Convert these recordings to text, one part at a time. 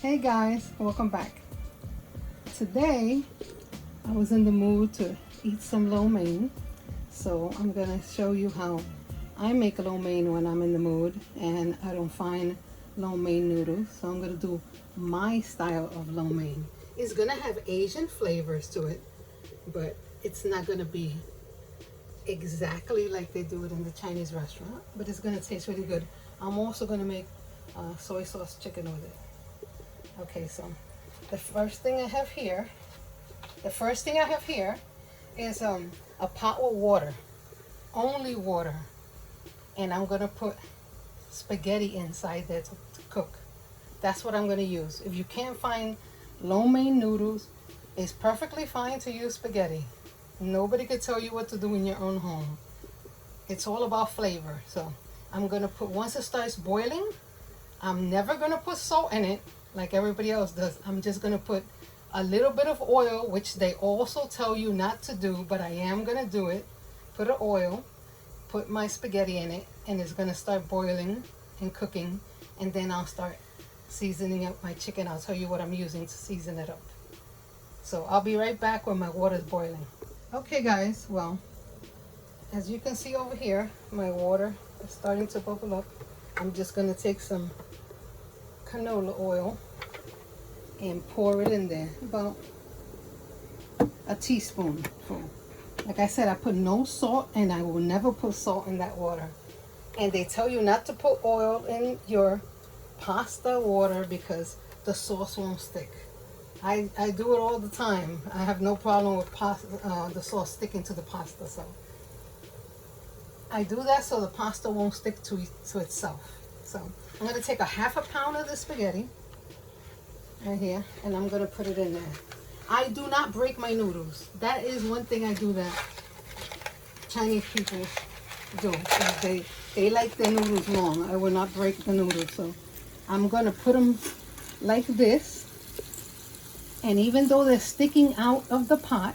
Hey guys, welcome back. Today I was in the mood to eat some lo mein, so I'm gonna show you how I make lo mein when I'm in the mood and I don't find lo mein noodles. So I'm gonna do my style of lo mein. It's gonna have Asian flavors to it, but it's not gonna be exactly like they do it in the Chinese restaurant, but it's gonna taste really good. I'm also gonna make soy sauce chicken with it. Okay, so the first thing I have here is a pot with water, only water, and I'm gonna put spaghetti inside there to cook. That's what I'm gonna use. If you can't find lo mein noodles, it's perfectly fine to use spaghetti. Nobody could tell you what to do in your own home. It's all about flavor. So I'm gonna put, once it starts boiling, I'm never gonna put salt in it like everybody else does. I'm just gonna put a little bit of oil, which they also tell you not to do, but I am gonna do it. Put an oil, put my spaghetti in it, and it's gonna start boiling and cooking, and then I'll start seasoning up my chicken. I'll tell you what I'm using to season it up. So I'll be right back when my water's boiling. Okay guys, well, as you can see over here, my water is starting to bubble up. I'm just gonna take some canola oil and pour it in there, about a teaspoonful. Like I said, I put no salt, and I will never put salt in that water. And they tell you not to put oil in your pasta water because the sauce won't stick. I do it all the time. I have no problem with the sauce sticking to the pasta, so I do that so the pasta won't stick to itself. So I'm going to take a half a pound of the spaghetti right here, and I'm going to put it in there. I do not break my noodles. That is one thing I do that Chinese people do. They like their noodles long. I will not break the noodles. So I'm going to put them like this. And even though they're sticking out of the pot,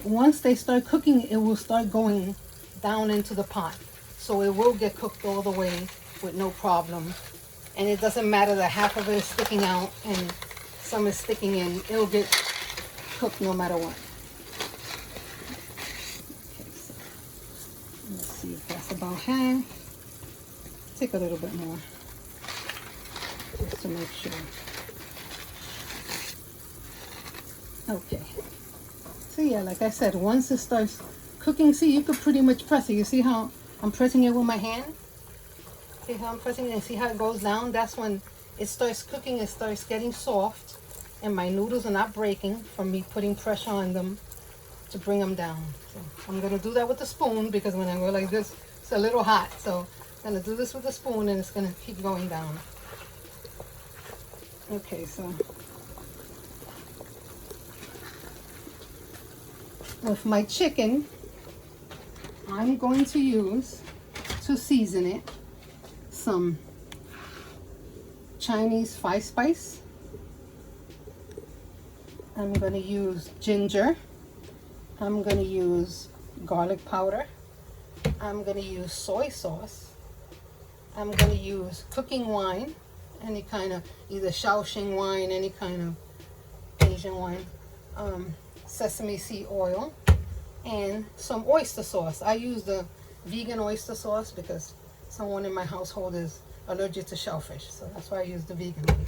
once they start cooking, it will start going down into the pot. So it will get cooked all the way with no problem. And it doesn't matter that half of it is sticking out and some is sticking in. It'll get cooked no matter what. Okay, so let's see if that's about half. Take a little bit more just to make sure. Okay. So yeah, like I said, once it starts cooking, see, you could pretty much press it. You see how I'm pressing it with my hand? See how I'm pressing it and see how it goes down? That's when it starts cooking, it starts getting soft, and my noodles are not breaking from me putting pressure on them to bring them down. So I'm gonna do that with the spoon because when I go like this, it's a little hot. So I'm gonna do this with the spoon and it's gonna keep going down. Okay, so with my chicken, I'm going to use, to season it, some Chinese 5-spice. I'm going to use ginger. I'm going to use garlic powder. I'm going to use soy sauce. I'm going to use cooking wine, any kind of, either Shaoxing wine, any kind of Asian wine, sesame seed oil, and some oyster sauce. I use the vegan oyster sauce because someone in my household is allergic to shellfish, so that's why I use the vegan one.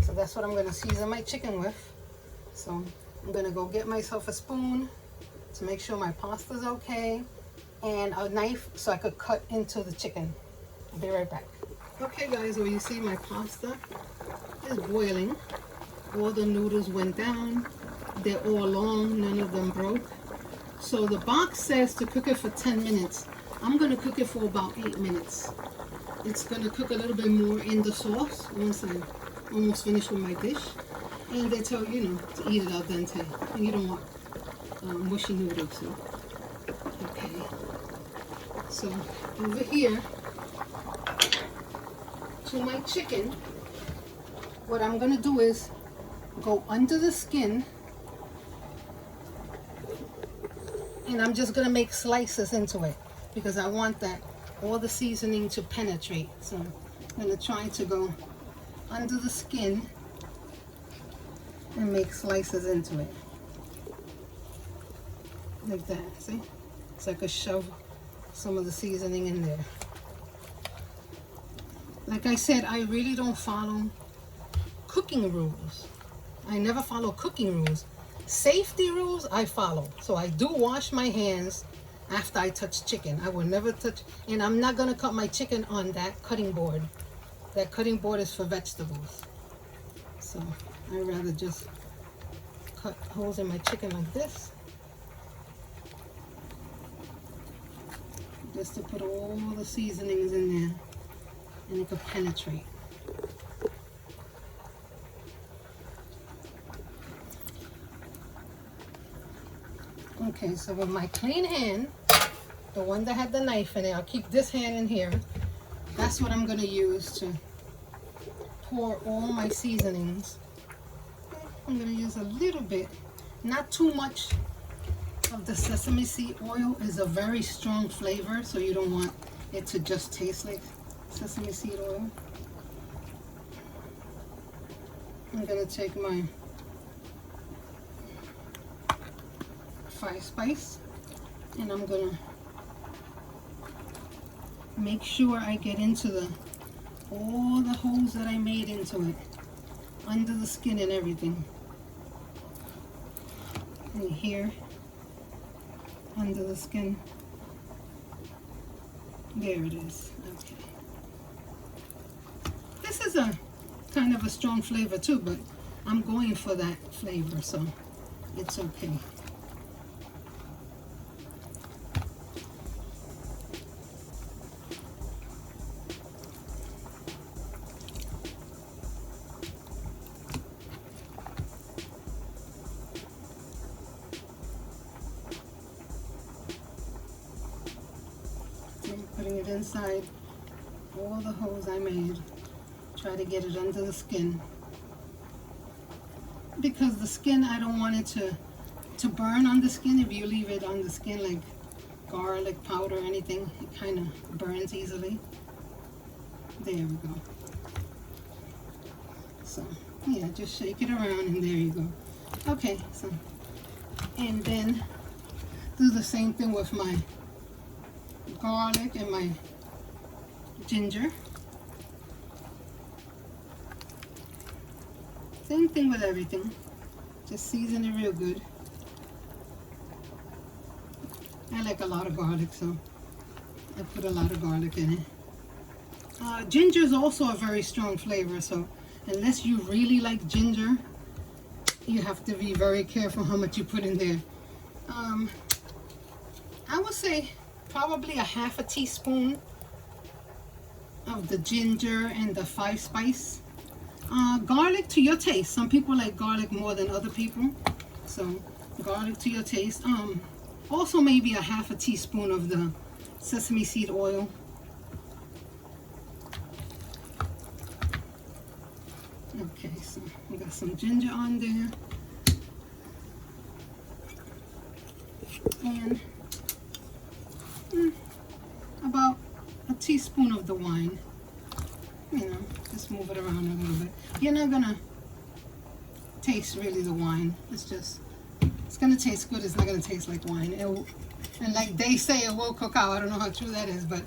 So that's what I'm going to season my chicken with. So I'm going to go get myself a spoon to make sure my pasta's okay, and a knife so I could cut into the chicken. I'll be right back. Okay guys, well, you see my pasta is boiling. All the noodles went down. They're all long, none of them broke. So the box says to cook it for 10 minutes. I'm going to cook it for about 8 minutes. It's going to cook a little bit more in the sauce once I'm almost finished with my dish. And they tell you, to eat it al dente. And you don't want mushy noodles. So. Okay. So over here, to my chicken, what I'm going to do is go under the skin, and I'm just going to make slices into it because I want all the seasoning to penetrate. So I'm going to try to go under the skin and make slices into it. Like that, see? So I could shove some of the seasoning in there. Like I said, I really don't follow cooking rules. I never follow cooking rules. Safety rules I follow. So I do wash my hands after I touch chicken. I will never touch, and I'm not gonna cut my chicken on that cutting board. That cutting board is for vegetables. So I'd rather just cut holes in my chicken like this. Just to put all the seasonings in there and it could penetrate. Okay, so with my clean hand, the one that had the knife in it, I'll keep this hand in here. That's what I'm gonna use to pour all my seasonings. I'm gonna use a little bit, not too much of the sesame seed oil. Is a very strong flavor, so you don't want it to just taste like sesame seed oil. I'm gonna take my 5 spice and I'm gonna make sure I get into all the holes that I made into it, under the skin and everything. And here, under the skin. There it is. Okay. This is a kind of a strong flavor too, but I'm going for that flavor, so it's okay. Putting it inside all the holes I made. Try to get it under the skin. Because the skin, I don't want it to burn on the skin. If you leave it on the skin like garlic powder or anything, it kind of burns easily. There we go. So, yeah, just shake it around and there you go. Okay, so, and then do the same thing with my garlic and my ginger. Same thing with everything. Just season it real good. I like a lot of garlic, so I put a lot of garlic in it. Ginger is also a very strong flavor, so unless you really like ginger, you have to be very careful how much you put in there. I would say probably a half a teaspoon of the ginger and the 5 spice. Garlic to your taste. Some people like garlic more than other people, so garlic to your taste. Also maybe a half a teaspoon of the sesame seed oil. Okay, so we got some ginger on there. And about a teaspoon of the wine. You know, just move it around a little bit. You're not gonna taste really the wine. It's gonna taste good. It's not gonna taste like wine. And like they say, it will cook out. I don't know how true that is, but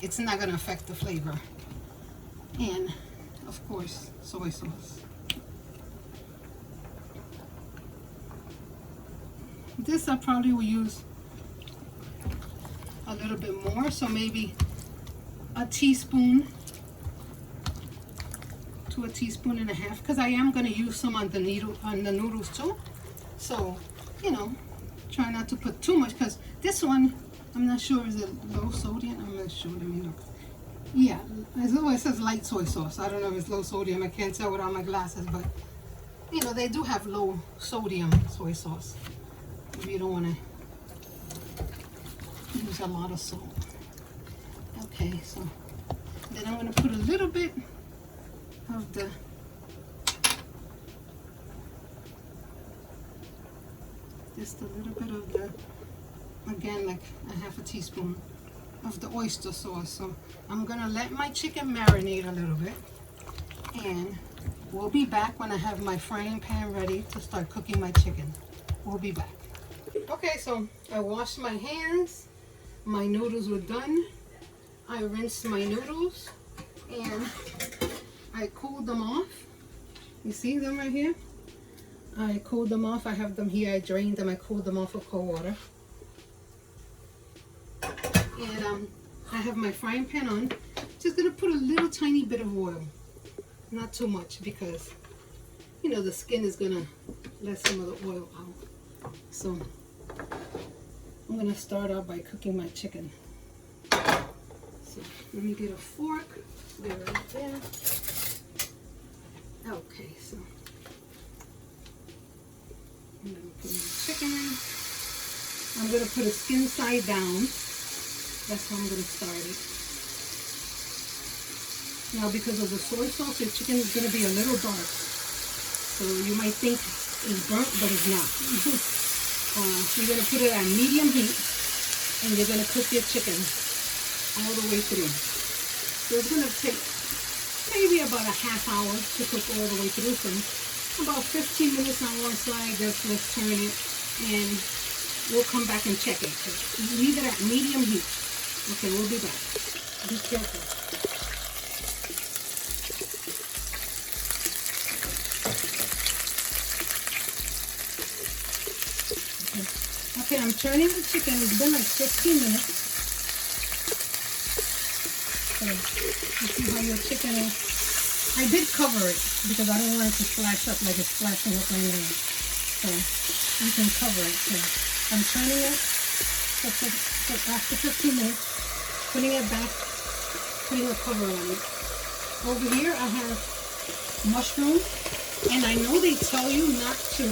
it's not gonna affect the flavor. And of course, soy sauce. This I probably will use a little bit more, so maybe a teaspoon to a teaspoon and a half, because I am going to use some on the noodles too. So, you know, try not to put too much, because this one, I'm not sure, is it low sodium? I'm not sure. Let me look. Yeah, it says light soy sauce. I don't know if it's low sodium. I can't tell without my glasses, but you know, they do have low sodium soy sauce if you don't want to use a lot of salt. Okay, so then I'm going to put a little bit of the just a little bit of the, again, like a half a teaspoon of the oyster sauce. So I'm gonna let my chicken marinate a little bit, and We'll be back when I have my frying pan ready to start cooking my chicken. We'll be back. Okay, so I washed my hands. My noodles were done. I rinsed my noodles and I cooled them off. You see them right here? I cooled them off. I have them here. I drained them. I cooled them off with cold water. And I have my frying pan on. Just gonna put a little tiny bit of oil. Not too much because, you know, the skin is gonna let some of the oil out. So I'm gonna start out by cooking my chicken. So let me get a fork. Get it right there. Okay, so I'm gonna put my chicken in. I'm gonna put a skin side down. That's how I'm gonna start it. Now, because of the soy sauce, your chicken is gonna be a little dark. So you might think it's burnt, but it's not. So you're gonna put it at medium heat, and you're gonna cook your chicken all the way through. So it's gonna take maybe about a half hour to cook all the way through. So about 15 minutes on one side. Let's turn it, and we'll come back and check it. Leave it at medium heat. Okay, we'll be back. Be careful. Okay, I'm turning the chicken. It's been like 15 minutes. So you see how your chicken is. I did cover it because I don't want it to splash up like it's splashing up right now. So you can cover it. So I'm turning it after 15 minutes, putting it back, putting a cover on it. Over here I have mushrooms, and I know they tell you not to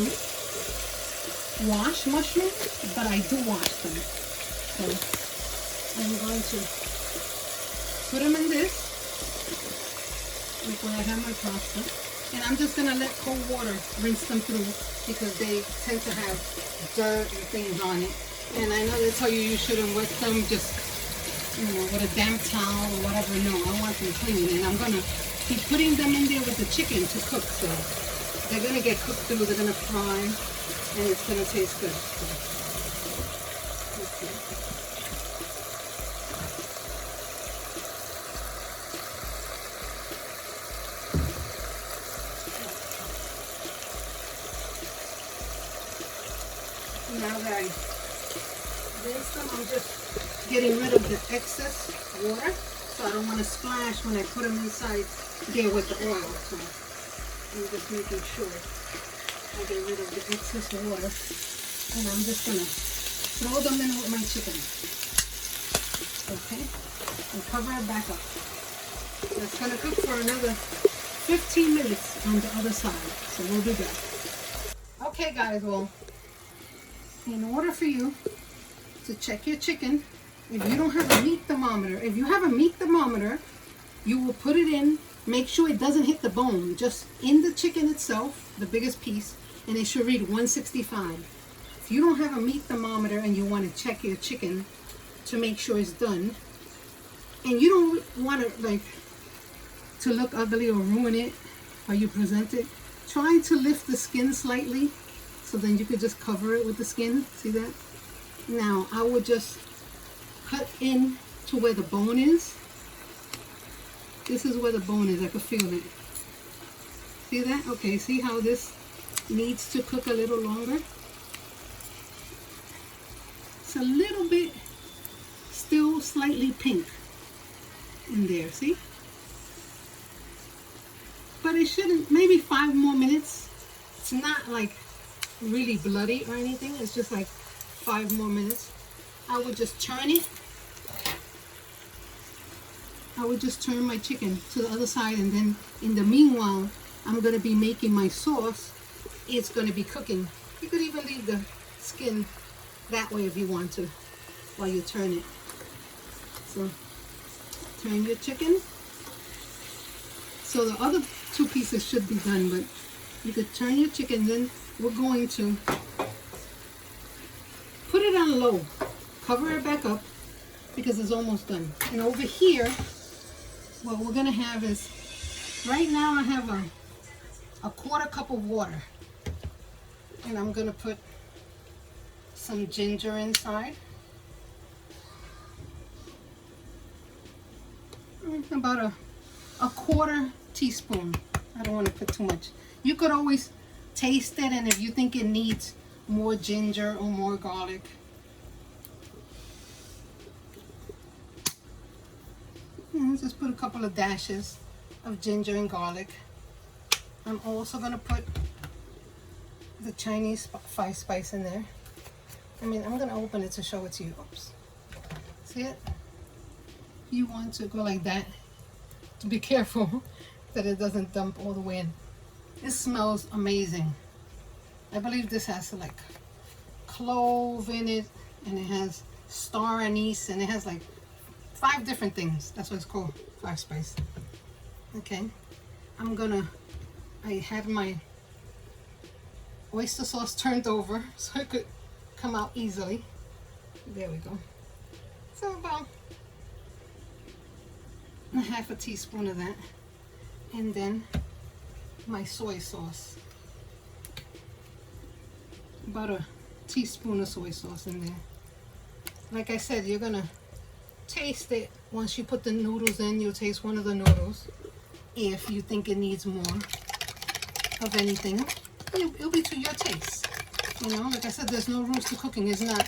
wash mushrooms, but I do wash them. So I'm going to put them in this, like where I have my pasta, and I'm just gonna let cold water rinse them through because they tend to have dirt and things on it. And I know they tell you shouldn't wet them just, you know, with a damp towel or whatever. No, I want them clean, and I'm gonna keep putting them in there with the chicken to cook. So they're gonna get cooked through. They're gonna fry. And it's going to taste good. Okay. Now that I rinsed them, I'm just getting rid of the excess water. So I don't want to splash when I put them inside there with the oil. So I'm just making sure I get rid of the excess water, and I'm just gonna throw them in with my chicken. Okay, and cover it back up. That's gonna cook for another 15 minutes on the other side. So we'll be back. Okay, guys. Well, in order for you to check your chicken, if you don't have a meat thermometer, if you have a meat thermometer, you will put it in. Make sure it doesn't hit the bone, just in the chicken itself, the biggest piece, and it should read 165. If you don't have a meat thermometer and you want to check your chicken to make sure it's done, and you don't want to look ugly or ruin it how you present it, try to lift the skin slightly so then you could just cover it with the skin. See that? Now I would just cut in to where the bone is. This is where the bone is. I can feel it. See that? Okay, see how this needs to cook a little longer? It's a little bit still slightly pink in there, see? But it shouldn't, maybe 5 more minutes. It's not like really bloody or anything. It's just like 5 more minutes. I would just turn it. I would just turn my chicken to the other side, and then in the meanwhile, I'm going to be making my sauce. It's going to be cooking. You could even leave the skin that way if you want to while you turn it. So turn your chicken. So the other 2 pieces should be done, but you could turn your chicken. Then we're going to put it on low, cover it back up because it's almost done. And over here, what we're gonna have is, right now I have a quarter cup of water. And I'm gonna put some ginger inside. About a quarter teaspoon. I don't want to put too much. You could always taste it, and if you think it needs more ginger or more garlic. Just put a couple of dashes of ginger and garlic. I'm also going to put the Chinese 5 spice in there. I'm going to open it to show it to you. Oops. See it? You want to go like that to be careful that it doesn't dump all the way in. It smells amazing. I believe this has like clove in it, and it has star anise, and it has like 5 different things. That's what it's called, 5 spice. Okay, I had my oyster sauce turned over so it could come out easily. There we go. So about a half a teaspoon of that, and then my soy sauce, about a teaspoon of soy sauce in there. Like I said, you're gonna taste it once you put the noodles in. You'll taste one of the noodles. If you think it needs more of anything, it'll be to your taste. You know, like I said, there's no rules to cooking. It's not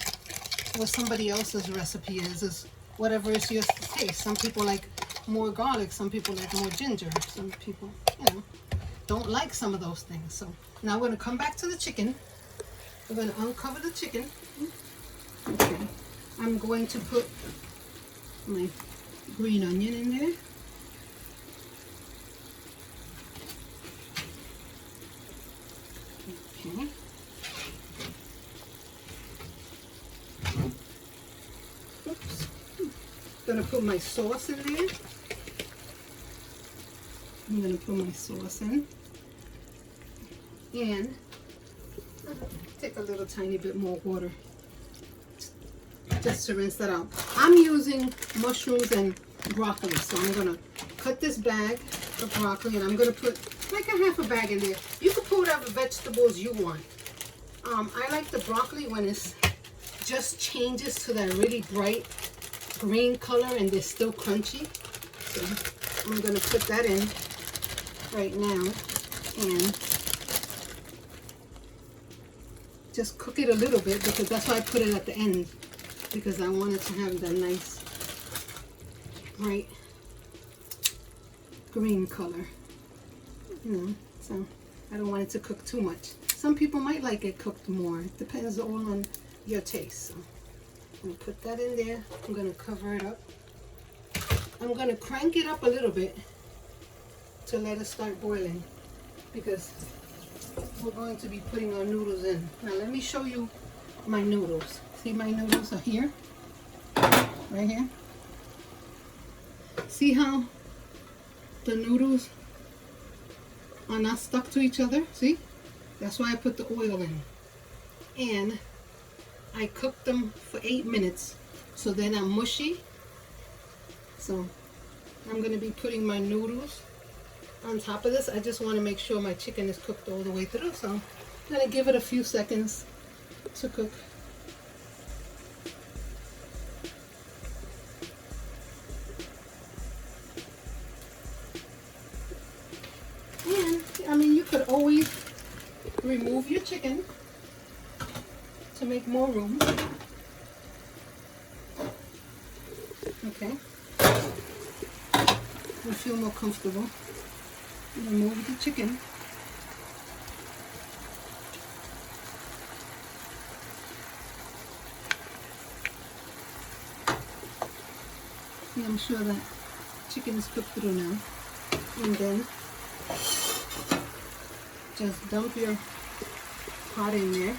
what somebody else's recipe is. It's whatever is your taste. Some people like more garlic, some people like more ginger, some people, you know, don't like some of those things. So now we're going to come back to the chicken. We're going to uncover the chicken. Okay, I'm going to put my green onion in there. Okay. Oops. Gonna put my sauce in there. I'm gonna put my sauce in, and take a little tiny bit more water just to rinse that out. I'm using mushrooms and broccoli, so I'm gonna cut this bag of broccoli, and I'm gonna put like a half a bag in there. You can put whatever vegetables you want. I like the broccoli when it's just changes to that really bright green color and they're still crunchy. So I'm gonna put that in right now and just cook it a little bit, because that's why I put it at the end, because I want it to have that nice bright green color, you know. So I don't want it to cook too much. Some people might like it cooked more. It depends all on your taste. So I'm gonna put that in there. I'm gonna cover it up. I'm gonna crank it up a little bit to let it start boiling, because we're going to be putting our noodles in. Now let me show you my noodles. See, my noodles are here, right here. See how the noodles are not stuck to each other? See? That's why I put the oil in. And I cooked them for 8 minutes so they're not mushy. So I'm going to be putting my noodles on top of this. I just want to make sure my chicken is cooked all the way through, so I'm going to give it a few seconds to cook. And I mean, you could always remove your chicken to make more room. Okay, you feel more comfortable. Remove the chicken. See, I'm sure that chicken is cooked through now. And then just dump your pot in there.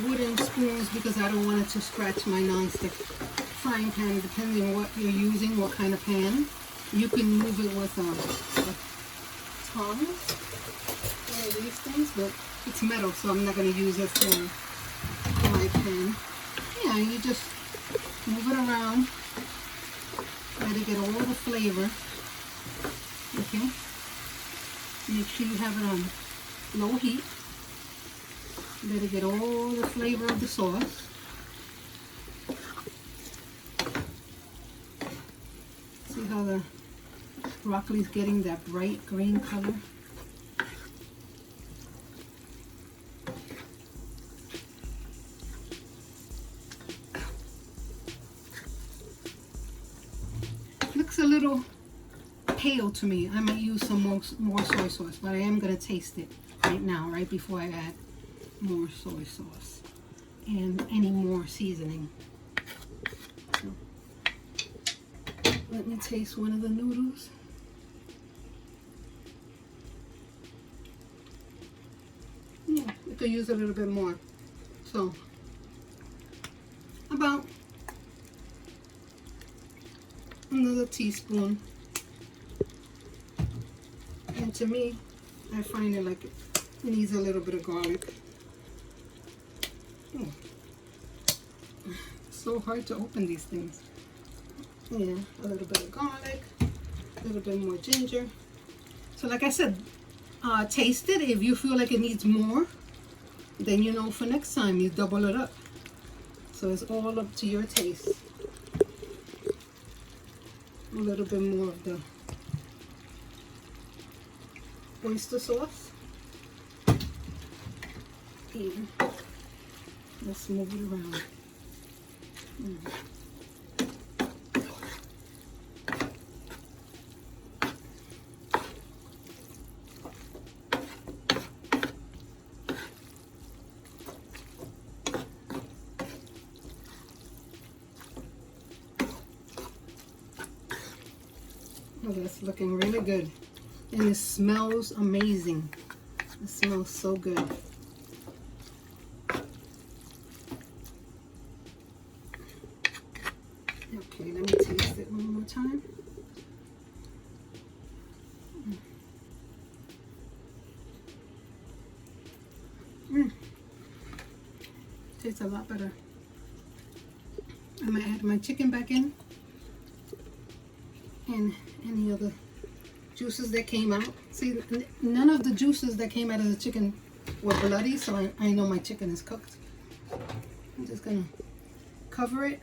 Wooden spoons, because I don't want it to scratch my non-stick frying pan. Depending on what you're using, what kind of pan, you can move it with tongs. of these things, but it's metal, so I'm not going to use it for my pan. Yeah, you just move it around. Let it get all the flavor. Okay. Make sure you have it on low heat. Let it get all the flavor of the sauce. See how the broccoli is getting that bright green color? Looks a little pale to me. I might use some more soy sauce, but I am going to taste it right now, right before I add more soy sauce and any more seasoning. So, let me taste one of the noodles. Yeah, you could use a little bit more. So, about another teaspoon. And to me, I find it like it needs a little bit of garlic. It's so hard to open these things. Yeah, a little bit of garlic, a little bit more ginger. So like I said, taste it. If you feel like it needs more, then you know for next time you double it up. So it's all up to your taste. A little bit more of the oyster sauce. And let's move it around. Oh, that's looking really good. And it smells amazing. It smells so good. Okay, let me taste it one more time. Tastes a lot better. I'm gonna add my chicken back in and any other juices that came out. See, none of the juices that came out of the chicken were bloody, so I know my chicken is cooked. I'm just gonna cover it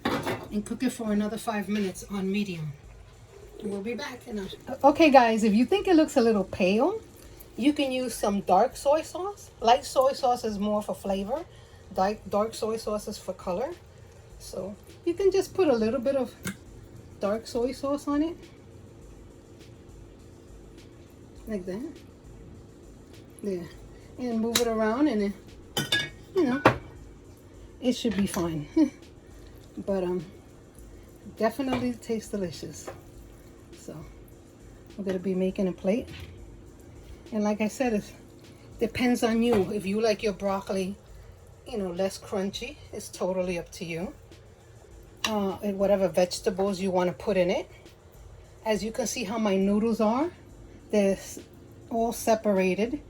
and cook it for another 5 minutes on medium. We'll be back. Okay guys, if you think it looks a little pale, you can use some dark soy sauce. Light soy sauce is more for flavor. Dark soy sauce is for color. So you can just put a little bit of dark soy sauce on it. Like that. There. And move it around and then, you know, it should be fine. But definitely tastes delicious. So we're gonna be making a plate. And like I said, it depends on you. If you like your broccoli, you know, less crunchy, it's totally up to you. And whatever vegetables you want to put in it. As you can see how my noodles are, they're all separated.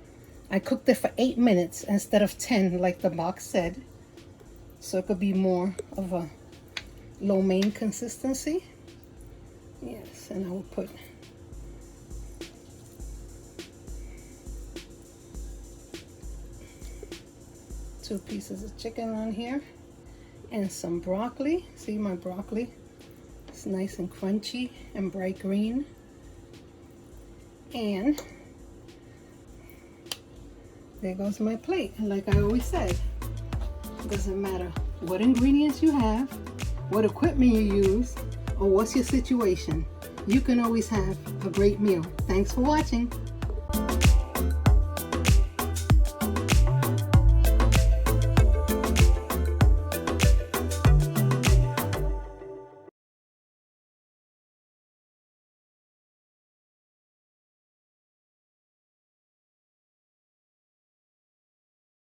I cooked it for 8 minutes instead of 10 like the box said. So it could be more of a lo mein consistency. Yes, and I will put two pieces of chicken on here and some broccoli. See my broccoli? It's nice and crunchy and bright green. And there goes my plate. And like I always said, it doesn't matter what ingredients you have, what equipment you use, or what's your situation. You can always have a great meal. Thanks for watching.